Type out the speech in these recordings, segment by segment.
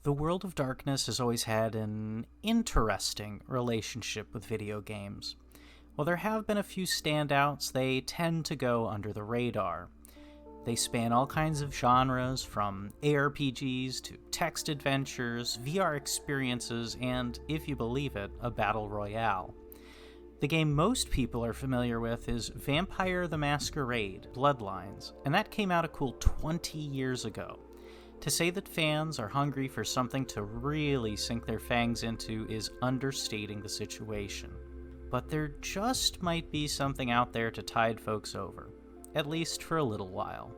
The World of Darkness has always had an interesting relationship with video games. While there have been a few standouts, they tend to go under the radar. They span all kinds of genres, from ARPGs to text adventures, VR experiences, and, if you believe it, a battle royale. The game most people are familiar with is Vampire the Masquerade, Bloodlines, and that came out a cool 20 years ago. To say that fans are hungry for something to really sink their fangs into is understating the situation. But there just might be something out there to tide folks over, at least for a little while.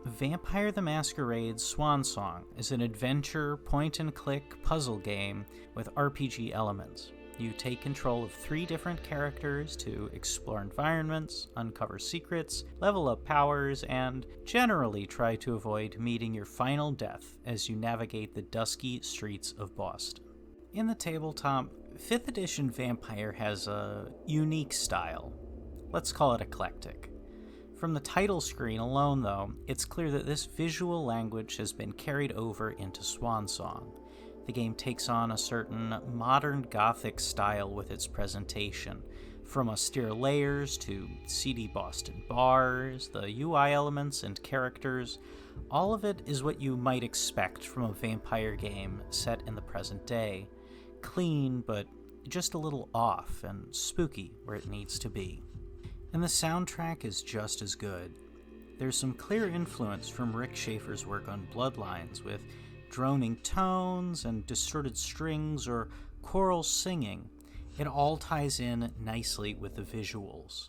Vampire the Masquerade's Swansong is an adventure, point-and-click puzzle game with RPG elements. You take control of 3 different characters to explore environments, uncover secrets, level up powers, and generally try to avoid meeting your final death as you navigate the dusky streets of Boston. In the tabletop, 5th edition Vampire has a unique style. Let's call it eclectic. From the title screen alone, though, it's clear that this visual language has been carried over into Swansong. The game takes on a certain modern Gothic style with its presentation, from austere layers to seedy Boston bars, the UI elements and characters. All of it is what you might expect from a vampire game set in the present day. Clean, but just a little off, and spooky where it needs to be. And the soundtrack is just as good. There's some clear influence from Rick Schaefer's work on Bloodlines, with droning tones and distorted strings or choral singing. It all ties in nicely with the visuals.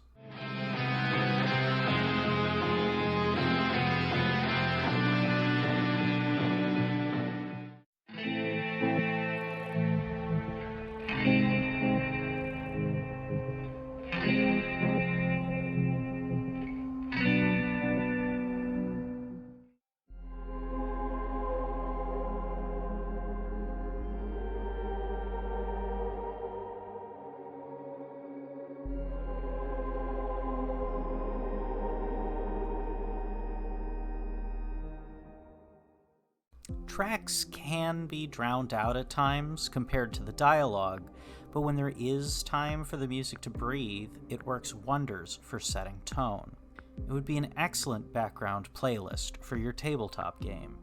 Tracks can be drowned out at times compared to the dialogue, but when there is time for the music to breathe, it works wonders for setting tone. It would be an excellent background playlist for your tabletop game.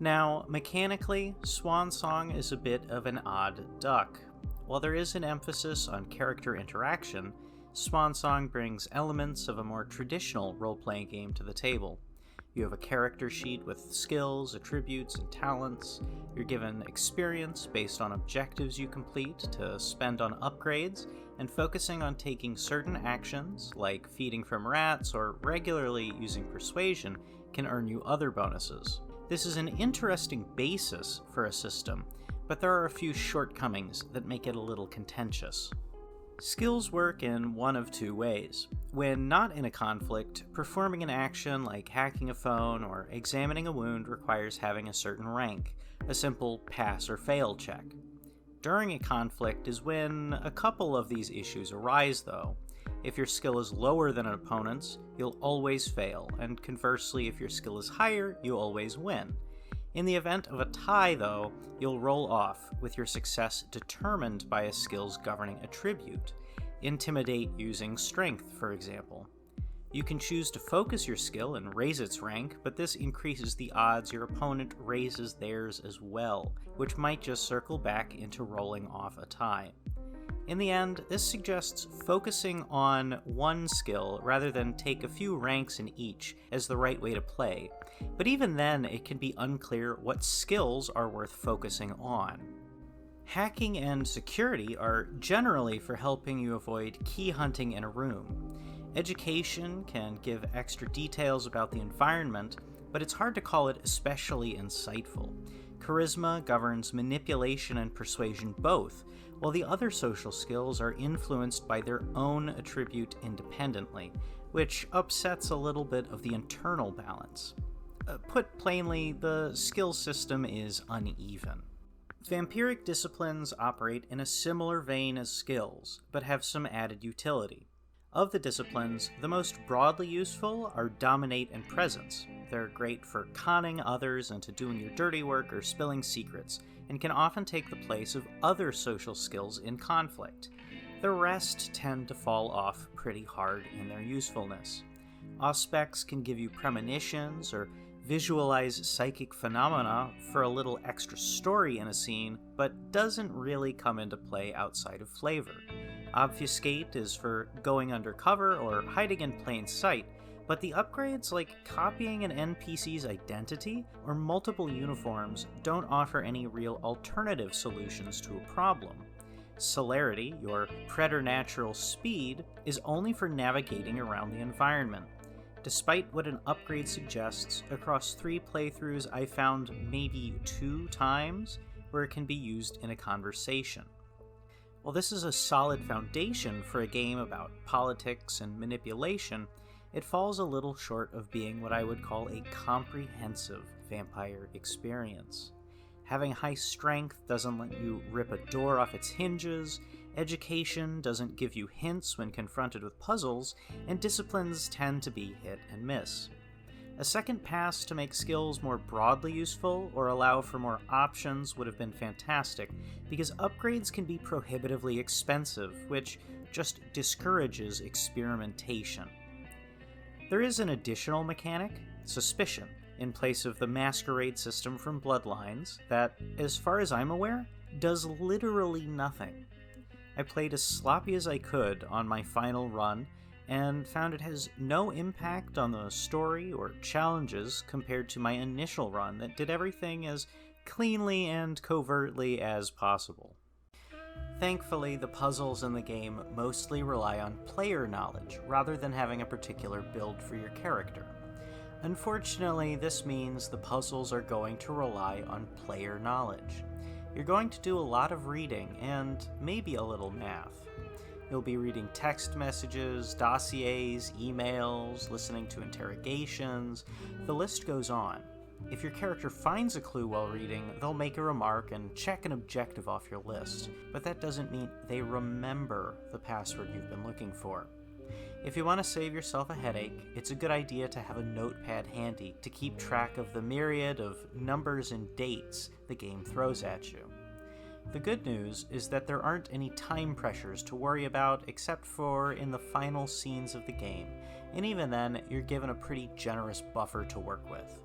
Now, mechanically, Swansong is a bit of an odd duck. While there is an emphasis on character interaction, Swansong brings elements of a more traditional role-playing game to the table. You have a character sheet with skills, attributes, and talents. You're given experience based on objectives you complete to spend on upgrades, and focusing on taking certain actions, like feeding from rats or regularly using persuasion, can earn you other bonuses. This is an interesting basis for a system, but there are a few shortcomings that make it a little contentious. Skills work in one of 2 ways. When not in a conflict, performing an action like hacking a phone or examining a wound requires having a certain rank, a simple pass or fail check. During a conflict is when a couple of these issues arise, though. If your skill is lower than an opponent's, you'll always fail, and conversely, if your skill is higher, you always win. In the event of a tie, though, you'll roll off, with your success determined by a skill's governing attribute. Intimidate using strength, for example. You can choose to focus your skill and raise its rank, but this increases the odds your opponent raises theirs as well, which might just circle back into rolling off a tie. In the end, this suggests focusing on one skill rather than take a few ranks in each as the right way to play, but even then it can be unclear what skills are worth focusing on. Hacking and security are generally for helping you avoid key hunting in a room. Education can give extra details about the environment, but it's hard to call it especially insightful. Charisma governs manipulation and persuasion both, while the other social skills are influenced by their own attribute independently, which upsets a little bit of the internal balance. Put plainly, the skill system is uneven. Vampiric disciplines operate in a similar vein as skills, but have some added utility. Of the disciplines, the most broadly useful are Dominate and Presence. They're great for conning others into doing your dirty work or spilling secrets, and can often take the place of other social skills in conflict. The rest tend to fall off pretty hard in their usefulness. Auspex can give you premonitions or visualize psychic phenomena for a little extra story in a scene, but doesn't really come into play outside of flavor. Obfuscate is for going undercover or hiding in plain sight, but the upgrades like copying an NPC's identity or multiple uniforms don't offer any real alternative solutions to a problem. Celerity, your preternatural speed, is only for navigating around the environment. Despite what an upgrade suggests, across 3 playthroughs I found maybe 2 times where it can be used in a conversation. While this is a solid foundation for a game about politics and manipulation, it falls a little short of being what I would call a comprehensive vampire experience. Having high strength doesn't let you rip a door off its hinges, education doesn't give you hints when confronted with puzzles, and disciplines tend to be hit and miss. A second pass to make skills more broadly useful or allow for more options would have been fantastic, because upgrades can be prohibitively expensive, which just discourages experimentation. There is an additional mechanic, Suspicion, in place of the Masquerade system from Bloodlines that, as far as I'm aware, does literally nothing. I played as sloppy as I could on my final run, and found it has no impact on the story or challenges compared to my initial run that did everything as cleanly and covertly as possible. Thankfully, the puzzles in the game mostly rely on player knowledge rather than having a particular build for your character. Unfortunately, this means the puzzles are going to rely on player knowledge. You're going to do a lot of reading and maybe a little math. You'll be reading text messages, dossiers, emails, listening to interrogations. The list goes on. If your character finds a clue while reading, they'll make a remark and check an objective off your list, but that doesn't mean they remember the password you've been looking for. If you want to save yourself a headache, it's a good idea to have a notepad handy to keep track of the myriad of numbers and dates the game throws at you. The good news is that there aren't any time pressures to worry about except for in the final scenes of the game, and even then, you're given a pretty generous buffer to work with.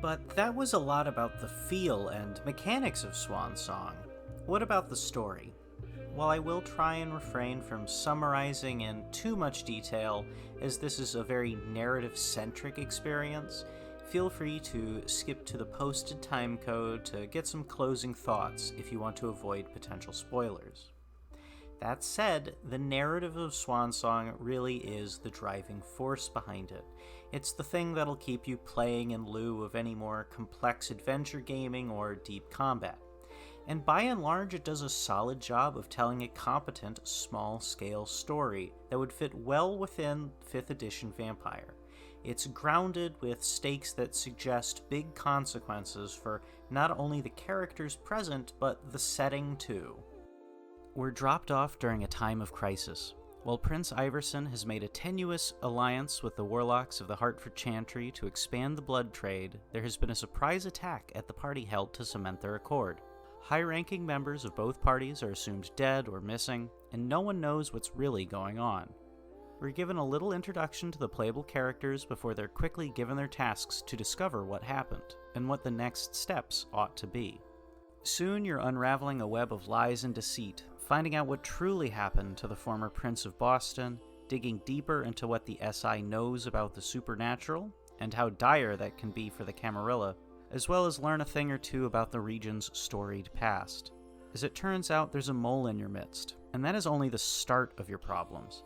But that was a lot about the feel and mechanics of Swansong. What about the story? While I will try and refrain from summarizing in too much detail, as this is a very narrative-centric experience, feel free to skip to the posted timecode to get some closing thoughts if you want to avoid potential spoilers. That said, the narrative of Swansong really is the driving force behind it. It's the thing that'll keep you playing in lieu of any more complex adventure gaming or deep combat. And by and large, it does a solid job of telling a competent, small-scale story that would fit well within 5th edition Vampire. It's grounded with stakes that suggest big consequences for not only the characters present, but the setting too. We're dropped off during a time of crisis. While Prince Iverson has made a tenuous alliance with the warlocks of the Hartford Chantry to expand the blood trade, there has been a surprise attack at the party held to cement their accord. High-ranking members of both parties are assumed dead or missing, and no one knows what's really going on. We're given a little introduction to the playable characters before they're quickly given their tasks to discover what happened, and what the next steps ought to be. Soon you're unraveling a web of lies and deceit, finding out what truly happened to the former Prince of Boston, digging deeper into what the SI knows about the supernatural, and how dire that can be for the Camarilla, as well as learn a thing or two about the region's storied past. As it turns out, there's a mole in your midst, and that is only the start of your problems.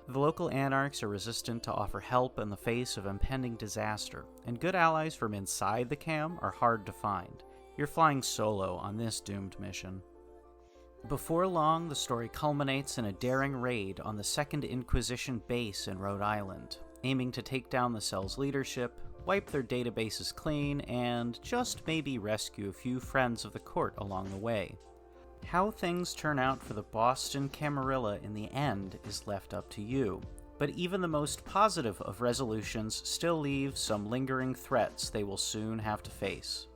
The local anarchs are resistant to offer help in the face of impending disaster, and good allies from inside the Cam are hard to find. You're flying solo on this doomed mission. Before long, the story culminates in a daring raid on the Second Inquisition base in Rhode Island, aiming to take down the cell's leadership, wipe their databases clean, and just maybe rescue a few friends of the court along the way. How things turn out for the Boston Camarilla in the end is left up to you, But even the most positive of resolutions still leave some lingering threats they will soon have to face.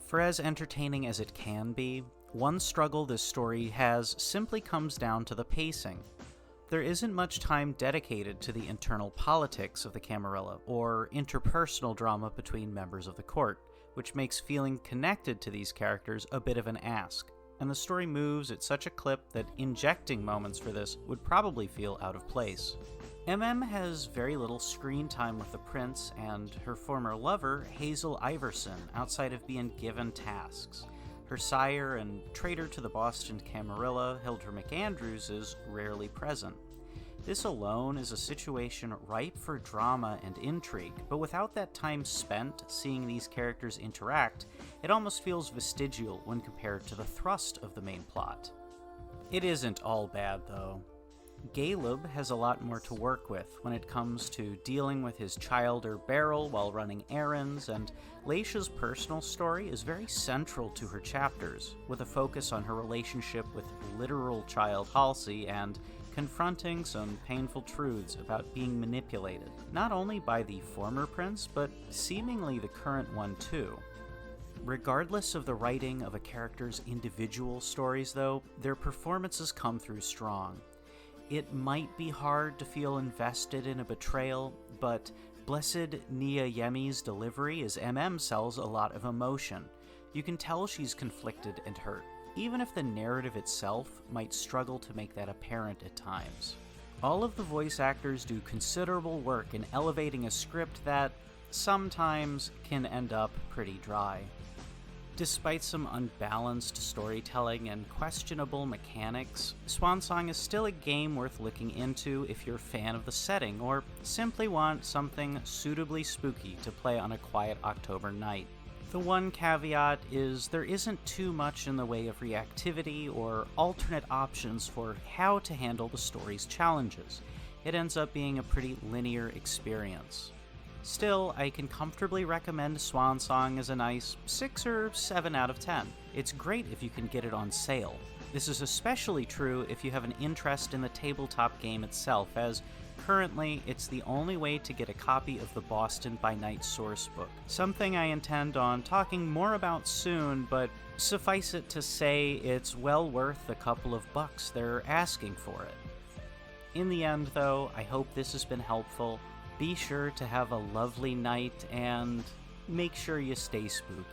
For as entertaining as it can be, one struggle this story has simply comes down to the pacing. There isn't much time dedicated to the internal politics of the Camarilla, or interpersonal drama between members of the court, which makes feeling connected to these characters a bit of an ask, and the story moves at such a clip that injecting moments for this would probably feel out of place. MM has very little screen time with the prince and her former lover, Hazel Iverson, outside of being given tasks. Her sire and traitor to the Boston Camarilla, Hildur McAndrews, is rarely present. This alone is a situation ripe for drama and intrigue, but without that time spent seeing these characters interact, it almost feels vestigial when compared to the thrust of the main plot. It isn't all bad, though. Caleb has a lot more to work with when it comes to dealing with his Childer Beryl while running errands, and Leisha's personal story is very central to her chapters, with a focus on her relationship with literal child Halsey and confronting some painful truths about being manipulated, not only by the former prince, but seemingly the current one too. Regardless of the writing of a character's individual stories, though, their performances come through strong. It might be hard to feel invested in a betrayal, but Blessed Nia Yemi's delivery as MM sells a lot of emotion. You can tell she's conflicted and hurt, even if the narrative itself might struggle to make that apparent at times. All of the voice actors do considerable work in elevating a script that sometimes can end up pretty dry. Despite some unbalanced storytelling and questionable mechanics, Swansong is still a game worth looking into if you're a fan of the setting or simply want something suitably spooky to play on a quiet October night. The one caveat is there isn't too much in the way of reactivity or alternate options for how to handle the story's challenges. It ends up being a pretty linear experience. Still, I can comfortably recommend Swansong as a nice 6 or 7 out of 10. It's great if you can get it on sale. This is especially true if you have an interest in the tabletop game itself, as currently it's the only way to get a copy of the Boston by Night sourcebook, something I intend on talking more about soon, but suffice it to say it's well worth a couple of bucks they're asking for it. In the end, though, I hope this has been helpful. Be sure to have a lovely night, and make sure you stay spooky.